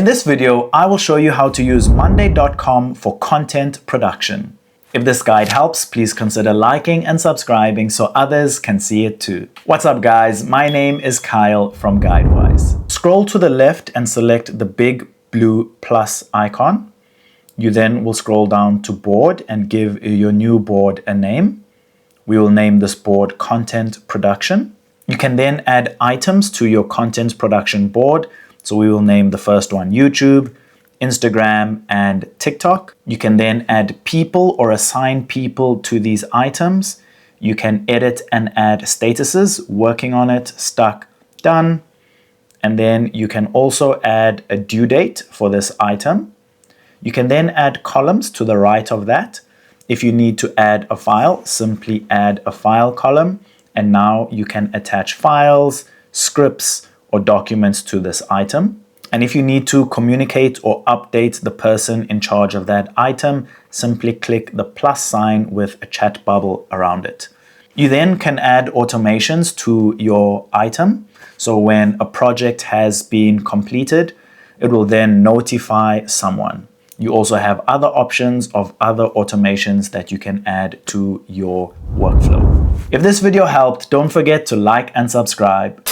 In this video, I will show you how to use monday.com for content production. If this guide helps, please consider liking and subscribing so others can see it too. What's up guys, my name is Kyle from GuideWise. Scroll to the left and select the big blue plus icon. You then will scroll down to board and give your new board a name. We will name this board Content Production. You can then add items to your content production board. So we will name the first one YouTube, Instagram, and TikTok. You can then add people or assign people to these items. You can edit and add statuses, working on it, stuck, done. And then you can also add a due date for this item. You can then add columns to the right of that. If you need to add a file, simply add a file column. And now you can attach files, scripts, or documents to this item. And if you need to communicate or update the person in charge of that item, simply click the plus sign with a chat bubble around it. You then can add automations to your item. So when a project has been completed, it will then notify someone. You also have other options of other automations that you can add to your workflow. If this video helped, don't forget to like and subscribe.